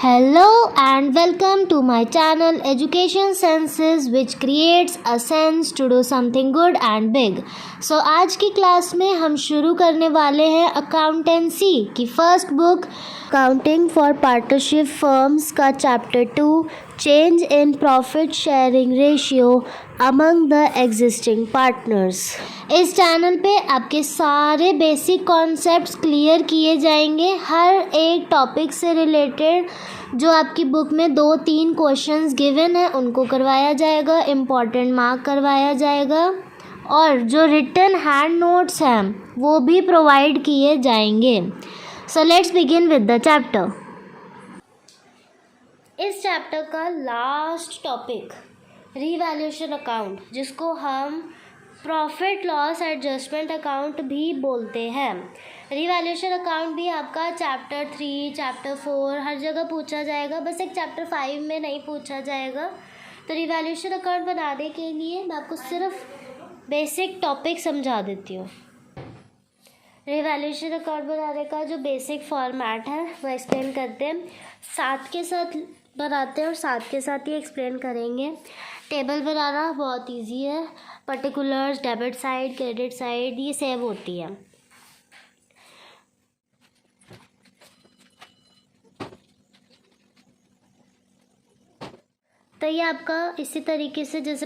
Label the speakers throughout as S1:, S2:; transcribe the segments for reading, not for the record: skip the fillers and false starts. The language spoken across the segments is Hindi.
S1: Hello and welcome to my channel Education Senses which creates a sense to do something good and big. So आज की क्लास में हम शुरू करने वाले हैं अकाउंटेंसी की first book accounting for partnership firms का chapter 2 change in profit sharing ratio among the existing partners. इस चैनल पे आपके सारे बेसिक कॉन्सेप्ट्स क्लियर किए जाएंगे। हर एक टॉपिक से रिलेटेड जो आपकी बुक में 2-3 क्वेश्चंस गिवन है उनको करवाया जाएगा, इम्पॉर्टेंट मार्क करवाया जाएगा और जो रिटन हैंड नोट्स हैं वो भी प्रोवाइड किए जाएंगे। So let's begin with the chapter. इस चैप्टर का लास्ट टॉपिक रीवैल्यूएशन अकाउंट, जिसको हम प्रॉफिट लॉस एडजस्टमेंट अकाउंट भी बोलते हैं। रीवैल्यूएशन अकाउंट भी आपका चैप्टर 3, चैप्टर 4 हर जगह पूछा जाएगा, बस एक चैप्टर 5 में नहीं पूछा जाएगा। तो रीवैल्यूएशन अकाउंट बनाने के लिए मैं आपको सिर्फ बेसिक टॉपिक समझा देती हूँ। रीवैल्यूएशन अकाउंट बनाने का जो बेसिक फॉर्मेट है वो एक्सप्लेन करते हैं, साथ के साथ बनाते हैं और साथ के साथ ही एक्सप्लेन करेंगे। टेबल बनाना बहुत इजी है, particulars, debit side, credit side ये सेव होती है। तो ये आपका इसी तरीके से जैसे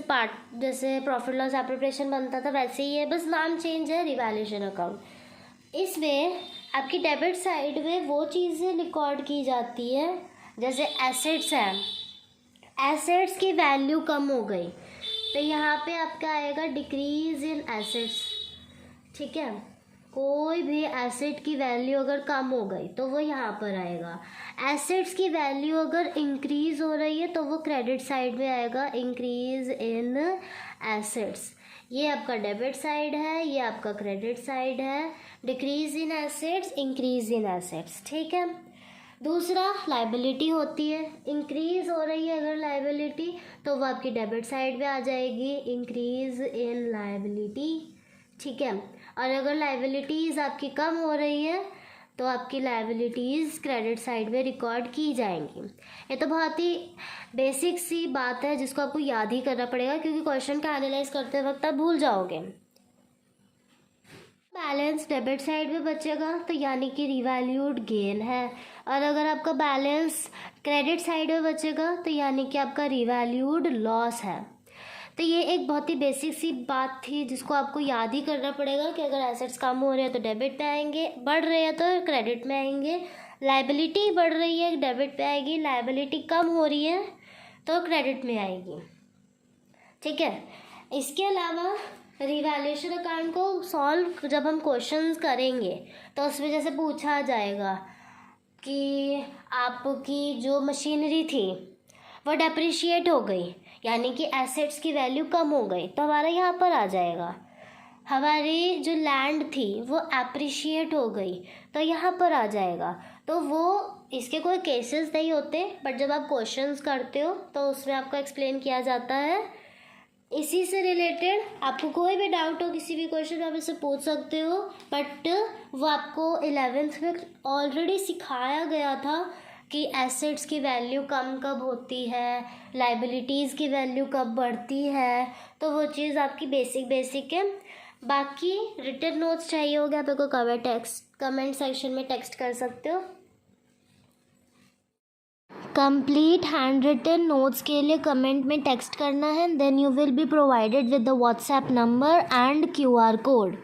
S1: प्रॉफिट लॉस एप्रोप्रिएशन बनता था वैसे ही है, बस नाम चेंज है रीवैल्यूएशन अकाउंट। इसमें आपकी डेबिट साइड में वो चीज़ें रिकॉर्ड की जाती है जैसे एसेट्स हैं, एसेट्स की वैल्यू कम हो गई तो यहाँ पे आपका आएगा डिक्रीज इन एसेट्स। ठीक है, कोई भी एसेट की वैल्यू अगर कम हो गई तो वो यहाँ पर आएगा। एसेट्स की वैल्यू अगर इंक्रीज हो रही है तो वो क्रेडिट साइड में आएगा, इंक्रीज इन एसेट्स। ये आपका डेबिट साइड है, ये आपका क्रेडिट साइड है। Decrease in assets, increase in assets. ठीक है, दूसरा लाइबिलिटी होती है, इंक्रीज हो रही है अगर लाइबिलिटी तो वो आपकी डेबिट साइड में आ जाएगी, इंक्रीज इन लाइबिलिटी। ठीक है, और अगर लाइबिलिटीज़ आपकी कम हो रही है तो आपकी लाइबिलिटीज़ क्रेडिट साइड में रिकॉर्ड की जाएंगी। ये तो बहुत ही बेसिक सी बात है जिसको आपको याद ही करना पड़ेगा, क्योंकि क्वेश्चन का एनालाइज करते वक्त आप भूल जाओगे। बैलेंस डेबिट साइड में बचेगा तो यानी कि रिवैल्यूड गेन है, और अगर आपका बैलेंस क्रेडिट साइड में बचेगा तो यानी कि आपका रिवैल्यूड लॉस है। तो ये एक बहुत ही बेसिक सी बात थी जिसको आपको याद ही करना पड़ेगा कि अगर एसेट्स कम हो रहे हैं तो डेबिट पे आएंगे, बढ़ रहे हैं तो क्रेडिट में आएंगे। लाइबिलिटी बढ़ रही है डेबिट पे आएगी, लाइबिलिटी कम हो रही है तो क्रेडिट में आएगी। ठीक है, इसके अलावा रिवैल्यूएशन अकाउंट को सॉल्व जब हम क्वेश्चंस करेंगे तो उसमें जैसे पूछा जाएगा कि आपकी जो मशीनरी थी वो डेप्रिशिएट हो गई, यानी कि एसेट्स की वैल्यू कम हो गई, तो हमारा यहाँ पर आ जाएगा। हमारी जो लैंड थी वो एप्रिशिएट हो गई तो यहाँ पर आ जाएगा। तो वो इसके कोई केसेस नहीं होते, बट जब आप क्वेश्चंस करते हो तो उसमें आपको एक्सप्लेन किया जाता है। इसी से रिलेटेड आपको कोई भी डाउट हो किसी भी क्वेश्चन में आप इससे पूछ सकते हो, बट वो आपको 11th में ऑलरेडी सिखाया गया था कि एसेट्स की वैल्यू कम कब होती है, लाइबिलिटीज़ की वैल्यू कब बढ़ती है, तो वो चीज़ आपकी बेसिक है। बाकी रिटन नोट्स चाहिए होगा आप को कमेंट सेक्शन में टेक्स्ट कर सकते हो। कंप्लीट हैंड रिटन नोट्स के लिए कमेंट में टेक्स्ट करना है, then you will be provided with the WhatsApp number and QR code.